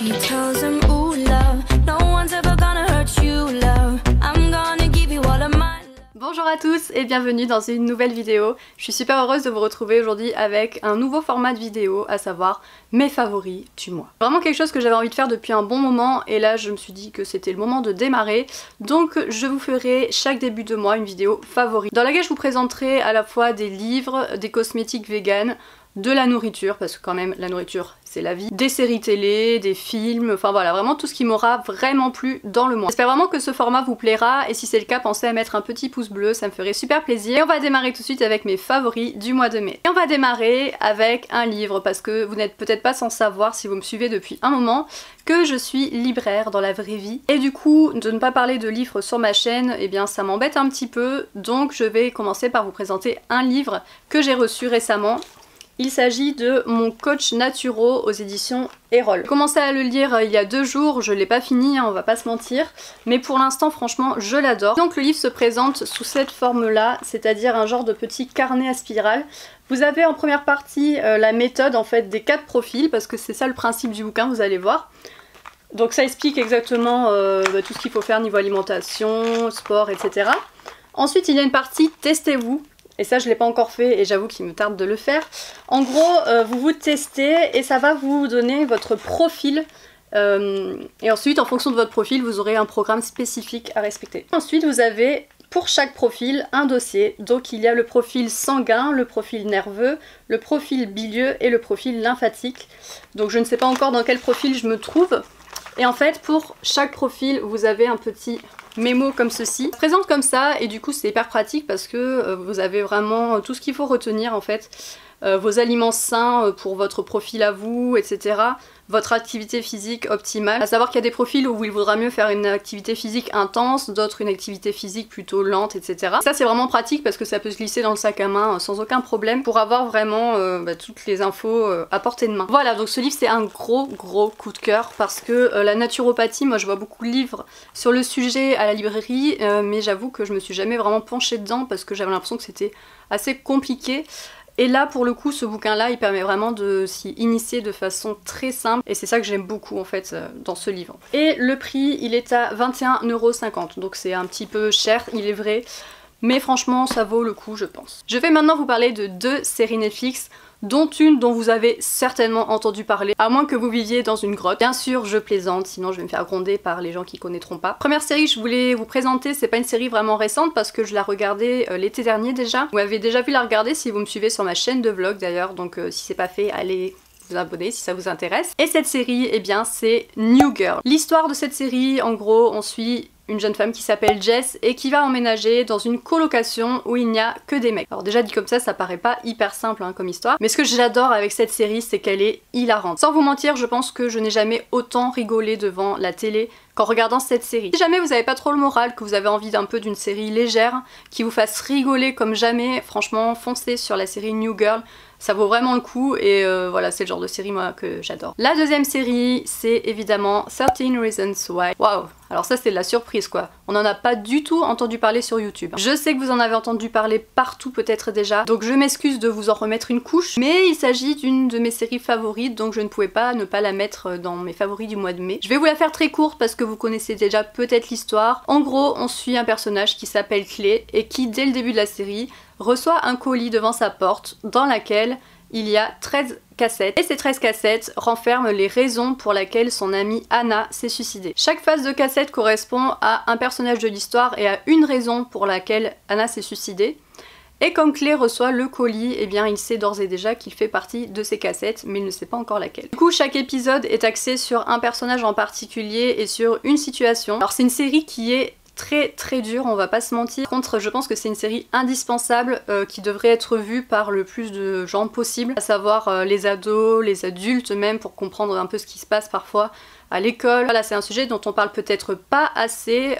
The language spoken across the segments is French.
She tells him, ooh, love, no one's ever gonna hurt you, love. I'm gonna give you all of my love. Bonjour à tous et bienvenue dans une nouvelle vidéo. Je suis super heureuse de vous retrouver aujourd'hui avec un nouveau format de vidéo, à savoir mes favoris du mois. Vraiment quelque chose que j'avais envie de faire depuis un bon moment et là je me suis dit que c'était le moment de démarrer. Donc je vous ferai chaque début de mois une vidéo favori dans laquelle je vous présenterai à la fois des livres, des cosmétiques vegan, de la nourriture, parce que quand même la nourriture c'est la vie, des séries télé, des films, enfin voilà, vraiment tout ce qui m'aura vraiment plu dans le mois. J'espère vraiment que ce format vous plaira et si c'est le cas, pensez à mettre un petit pouce bleu, ça me ferait super plaisir. Et on va démarrer tout de suite avec mes favoris du mois de mai. Et on va démarrer avec un livre, parce que vous n'êtes peut-être pas sans savoir si vous me suivez depuis un moment, que je suis libraire dans la vraie vie. Et du coup, de ne pas parler de livres sur ma chaîne, eh bien ça m'embête un petit peu, donc je vais commencer par vous présenter un livre que j'ai reçu récemment. Il s'agit de Mon coach naturo aux éditions Erol. J'ai commencé à le lire il y a 2 jours, je l'ai pas fini, hein, on va pas se mentir, mais pour l'instant franchement je l'adore. Donc le livre se présente sous cette forme là, c'est-à-dire un genre de petit carnet à spirale. Vous avez en première partie la méthode en fait des 4 profils, parce que c'est ça le principe du bouquin, vous allez voir. Donc ça explique exactement tout ce qu'il faut faire niveau alimentation, sport, etc. Ensuite il y a une partie testez-vous. Et ça je l'ai pas encore fait et j'avoue qu'il me tarde de le faire. En gros vous vous testez et ça va vous donner votre profil et ensuite en fonction de votre profil vous aurez un programme spécifique à respecter. Ensuite vous avez pour chaque profil un dossier, donc il y a le profil sanguin, le profil nerveux, le profil bilieux et le profil lymphatique. Donc je ne sais pas encore dans quel profil je me trouve. Et en fait pour chaque profil vous avez un petit mémo comme ceci. Je présente comme ça et du coup c'est hyper pratique parce que vous avez vraiment tout ce qu'il faut retenir en fait. Vos aliments sains pour votre profil à vous, etc. Votre activité physique optimale. À savoir qu'il y a des profils où il vaudra mieux faire une activité physique intense, d'autres une activité physique plutôt lente, etc. Ça c'est vraiment pratique parce que ça peut se glisser dans le sac à main sans aucun problème pour avoir vraiment toutes les infos à portée de main. Voilà, donc ce livre c'est un gros coup de cœur parce que la naturopathie, moi je vois beaucoup de livres sur le sujet à la librairie, mais j'avoue que je me suis jamais vraiment penchée dedans parce que j'avais l'impression que c'était assez compliqué. Et là pour le coup ce bouquin là il permet vraiment de s'y initier de façon très simple et c'est ça que j'aime beaucoup en fait dans ce livre. Et le prix il est à 21,50 €, donc c'est un petit peu cher il est vrai, mais franchement ça vaut le coup je pense. Je vais maintenant vous parler de 2 séries Netflix, dont une dont vous avez certainement entendu parler, à moins que vous viviez dans une grotte. Bien sûr, je plaisante, sinon je vais me faire gronder par les gens qui connaîtront pas. Première série que je voulais vous présenter, c'est pas une série vraiment récente parce que je la regardais l'été dernier déjà. Vous avez déjà pu la regarder si vous me suivez sur ma chaîne de vlog d'ailleurs, donc si c'est pas fait, allez vous abonner si ça vous intéresse. Et cette série, eh bien c'est New Girl. L'histoire de cette série, en gros, on suit une jeune femme qui s'appelle Jess et qui va emménager dans une colocation où il n'y a que des mecs. Alors déjà dit comme ça paraît pas hyper simple hein, comme histoire, mais ce que j'adore avec cette série c'est qu'elle est hilarante. Sans vous mentir, je pense que je n'ai jamais autant rigolé devant la télé qu'en regardant cette série. Si jamais vous n'avez pas trop le moral, que vous avez envie d'un peu d'une série légère, qui vous fasse rigoler comme jamais, franchement foncez sur la série New Girl. Ça vaut vraiment le coup et voilà, c'est le genre de série moi que j'adore. La deuxième série, c'est évidemment 13 Reasons Why. Waouh, alors ça c'est de la surprise quoi. On n'en a pas du tout entendu parler sur YouTube. Je sais que vous en avez entendu parler partout peut-être déjà, donc je m'excuse de vous en remettre une couche, mais il s'agit d'une de mes séries favorites, donc je ne pouvais pas ne pas la mettre dans mes favoris du mois de mai. Je vais vous la faire très courte parce que vous connaissez déjà peut-être l'histoire. En gros, on suit un personnage qui s'appelle Clay et qui, dès le début de la série, reçoit un colis devant sa porte dans laquelle il y a 13 cassettes. Et ces 13 cassettes renferment les raisons pour lesquelles son amie Anna s'est suicidée. Chaque phase de cassette correspond à un personnage de l'histoire et à une raison pour laquelle Anna s'est suicidée. Et comme Clay reçoit le colis, eh bien il sait d'ores et déjà qu'il fait partie de ces cassettes, mais il ne sait pas encore laquelle. Du coup, chaque épisode est axé sur un personnage en particulier et sur une situation. Alors c'est une série qui est très dur, on va pas se mentir. Par contre, je pense que c'est une série indispensable qui devrait être vue par le plus de gens possible, à savoir les ados, les adultes même, pour comprendre un peu ce qui se passe parfois à l'école. Voilà, c'est un sujet dont on parle peut-être pas assez,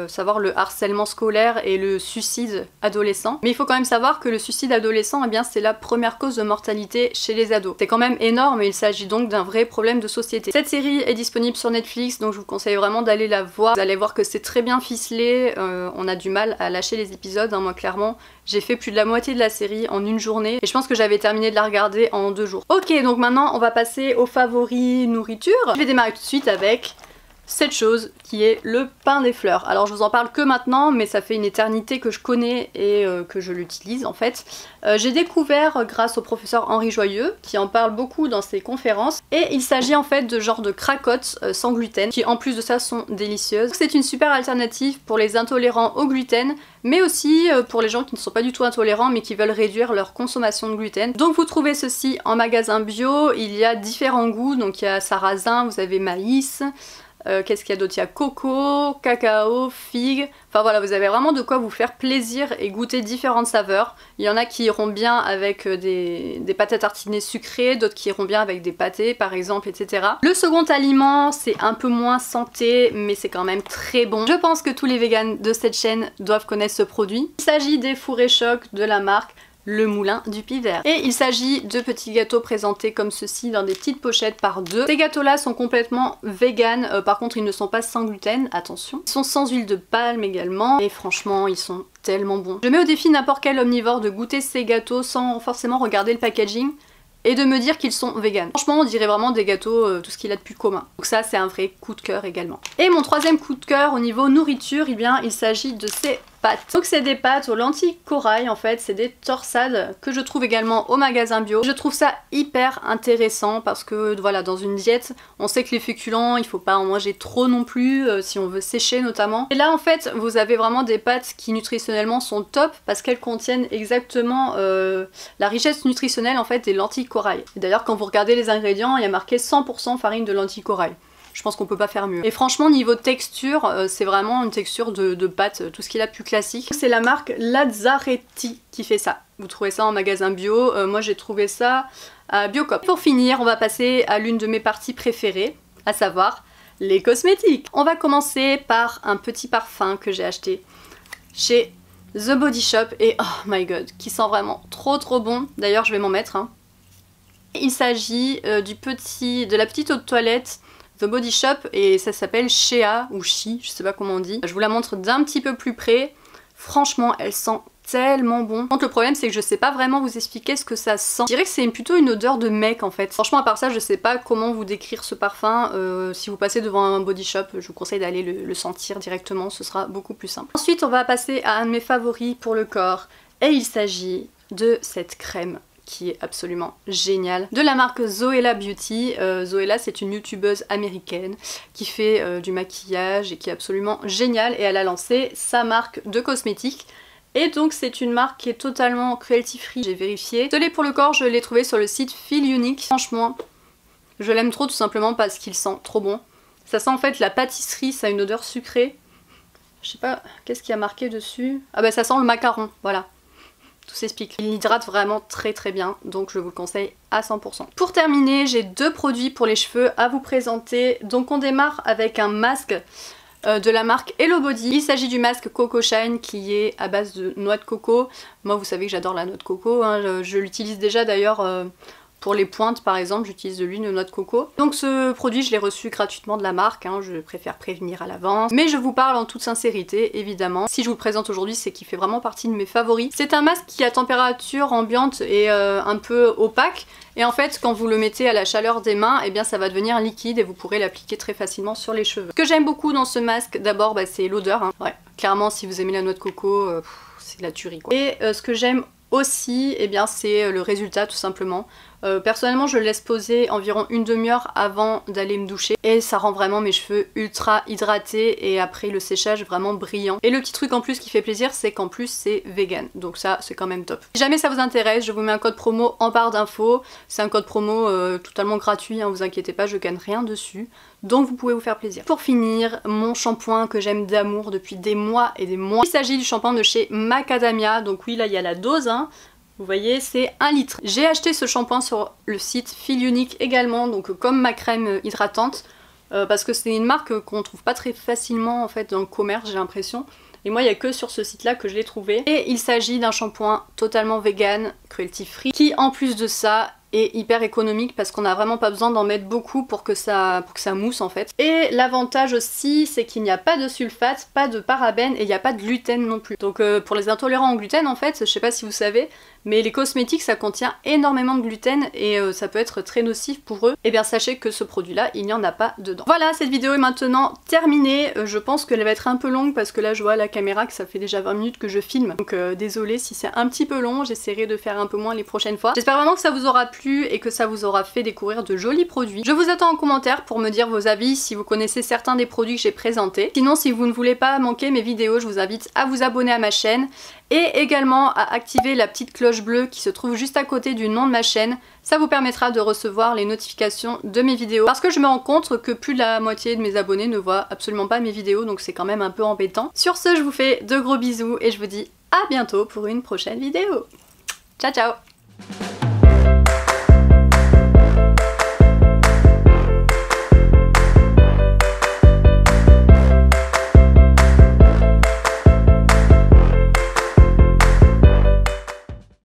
savoir le harcèlement scolaire et le suicide adolescent. Mais il faut quand même savoir que le suicide adolescent, eh bien, c'est la première cause de mortalité chez les ados. C'est quand même énorme et il s'agit donc d'un vrai problème de société. Cette série est disponible sur Netflix, donc je vous conseille vraiment d'aller la voir. Vous allez voir que c'est très bien ficelé. ficelé, on a du mal à lâcher les épisodes, hein. Moi clairement j'ai fait plus de la moitié de la série en une journée et je pense que j'avais terminé de la regarder en 2 jours. Ok, donc maintenant on va passer aux favoris nourriture. Je vais démarrer tout de suite avec cette chose qui est le pain des fleurs. Alors je vous en parle que maintenant, mais ça fait une éternité que je connais et que je l'utilise en fait. J'ai découvert grâce au professeur Henri Joyeux qui en parle beaucoup dans ses conférences, et il s'agit en fait de genre de cracottes sans gluten qui en plus de ça sont délicieuses. C'est une super alternative pour les intolérants au gluten, mais aussi pour les gens qui ne sont pas du tout intolérants mais qui veulent réduire leur consommation de gluten. Donc vous trouvez ceci en magasin bio, il y a différents goûts, donc il y a sarrasin, vous avez maïs, qu'est-ce qu'il y a d'autre? Il y a coco, cacao, figue, enfin voilà, vous avez vraiment de quoi vous faire plaisir et goûter différentes saveurs. Il y en a qui iront bien avec des pâtes à tartiner sucrées, d'autres qui iront bien avec des pâtés par exemple, etc. Le second aliment, c'est un peu moins santé, mais c'est quand même très bon. Je pense que tous les végans de cette chaîne doivent connaître ce produit. Il s'agit des fourrés chocs de la marque Le Moulin du Pivert. Et il s'agit de petits gâteaux présentés comme ceci dans des petites pochettes par 2. Ces gâteaux là sont complètement vegan, par contre ils ne sont pas sans gluten, attention. Ils sont sans huile de palme également, et franchement ils sont tellement bons. Je mets au défi n'importe quel omnivore de goûter ces gâteaux sans forcément regarder le packaging et de me dire qu'ils sont vegan. Franchement on dirait vraiment des gâteaux, tout ce qu'il a de plus commun. Donc ça c'est un vrai coup de cœur également. Et mon troisième coup de cœur au niveau nourriture, eh bien il s'agit de ces pâtes. Donc c'est des pâtes aux lentilles corail en fait, c'est des torsades que je trouve également au magasin bio. Je trouve ça hyper intéressant parce que voilà, dans une diète, on sait que les féculents, il faut pas en manger trop non plus, si on veut sécher notamment. Et là en fait, vous avez vraiment des pâtes qui nutritionnellement sont top parce qu'elles contiennent exactement la richesse nutritionnelle en fait des lentilles corail. Et d'ailleurs quand vous regardez les ingrédients, il y a marqué 100% farine de lentilles corail. Je pense qu'on peut pas faire mieux. Et franchement niveau texture, c'est vraiment une texture de pâte, tout ce qu'il a de plus classique. C'est la marque Lazzaretti qui fait ça. Vous trouvez ça en magasin bio, moi j'ai trouvé ça à Biocop. Pour finir, on va passer à l'une de mes parties préférées, à savoir les cosmétiques. On va commencer par un petit parfum que j'ai acheté chez The Body Shop et oh my god, qui sent vraiment trop bon. D'ailleurs je vais m'en mettre. Hein. Il s'agit de la petite eau de toilette The Body Shop et ça s'appelle Shea ou She, je sais pas comment on dit. Je vous la montre d'un petit peu plus près. Franchement, elle sent tellement bon. Donc le problème c'est que je sais pas vraiment vous expliquer ce que ça sent. Je dirais que c'est plutôt une odeur de mec en fait. Franchement à part ça je sais pas comment vous décrire ce parfum. Si vous passez devant un body shop, je vous conseille d'aller le sentir directement, ce sera beaucoup plus simple. Ensuite on va passer à un de mes favoris pour le corps et il s'agit de cette crème qui est absolument géniale, de la marque Zoella Beauty. Zoella c'est une youtubeuse américaine qui fait du maquillage et qui est absolument géniale et elle a lancé sa marque de cosmétiques. Et donc c'est une marque qui est totalement cruelty free, j'ai vérifié. Ce lait pour le corps, je l'ai trouvé sur le site Feel Unique. Franchement, je l'aime trop tout simplement parce qu'il sent trop bon. Ça sent en fait la pâtisserie, ça a une odeur sucrée. Je sais pas, qu'est-ce qu'il y a marqué dessus? Ah bah ça sent le macaron, voilà. Tout s'explique. Il hydrate vraiment très bien, donc je vous le conseille à 100%. Pour terminer, j'ai 2 produits pour les cheveux à vous présenter. Donc on démarre avec un masque de la marque Hello Body. Il s'agit du masque Coco Shine qui est à base de noix de coco. Moi vous savez que j'adore la noix de coco, hein. Je l'utilise déjà d'ailleurs pour les pointes par exemple, j'utilise de l'huile de noix de coco. Donc ce produit je l'ai reçu gratuitement de la marque, hein. Je préfère prévenir à l'avance. Mais je vous parle en toute sincérité évidemment. Si je vous le présente aujourd'hui c'est qu'il fait vraiment partie de mes favoris. C'est un masque qui à température ambiante est un peu opaque. Et en fait quand vous le mettez à la chaleur des mains, eh bien ça va devenir liquide et vous pourrez l'appliquer très facilement sur les cheveux. Ce que j'aime beaucoup dans ce masque d'abord bah, c'est l'odeur. Hein. Ouais, clairement si vous aimez la noix de coco, c'est de la tuerie quoi. Et ce que j'aime aussi, eh bien c'est le résultat tout simplement. Personnellement je le laisse poser environ une demi-heure avant d'aller me doucher et ça rend vraiment mes cheveux ultra hydratés et après le séchage vraiment brillant. Et le petit truc en plus qui fait plaisir c'est qu'en plus c'est vegan, donc ça c'est quand même top. Si jamais ça vous intéresse, je vous mets un code promo en barre d'infos. C'est un code promo totalement gratuit, hein, vous inquiétez pas, je gagne rien dessus. Donc vous pouvez vous faire plaisir. Pour finir, mon shampoing que j'aime d'amour depuis des mois et des mois. Il s'agit du shampoing de chez Macadamia. Donc oui là il y a la dose, hein. Vous voyez, c'est 1 litre. J'ai acheté ce shampoing sur le site Feel Unique également, donc comme ma crème hydratante, parce que c'est une marque qu'on trouve pas très facilement en fait dans le commerce, j'ai l'impression. Et moi, il n'y a que sur ce site-là que je l'ai trouvé. Et il s'agit d'un shampoing totalement vegan, cruelty free, qui en plus de ça et hyper économique parce qu'on n'a vraiment pas besoin d'en mettre beaucoup pour que ça mousse en fait. Et l'avantage aussi c'est qu'il n'y a pas de sulfate, pas de parabènes et il n'y a pas de gluten non plus. Donc pour les intolérants au gluten en fait, je sais pas si vous savez, mais les cosmétiques ça contient énormément de gluten et ça peut être très nocif pour eux. Et bien sachez que ce produit là il n'y en a pas dedans. Voilà, cette vidéo est maintenant terminée. Je pense qu'elle va être un peu longue parce que là je vois à la caméra que ça fait déjà 20 minutes que je filme. Donc désolée si c'est un petit peu long, j'essaierai de faire un peu moins les prochaines fois. J'espère vraiment que ça vous aura plu et que ça vous aura fait découvrir de jolis produits. Je vous attends en commentaire pour me dire vos avis si vous connaissez certains des produits que j'ai présentés. Sinon si vous ne voulez pas manquer mes vidéos, je vous invite à vous abonner à ma chaîne et également à activer la petite cloche bleue qui se trouve juste à côté du nom de ma chaîne. Ça vous permettra de recevoir les notifications de mes vidéos parce que je me rends compte que plus de la moitié de mes abonnés ne voient absolument pas mes vidéos, donc c'est quand même un peu embêtant. Sur ce, je vous fais de gros bisous et je vous dis à bientôt pour une prochaine vidéo. Ciao ciao!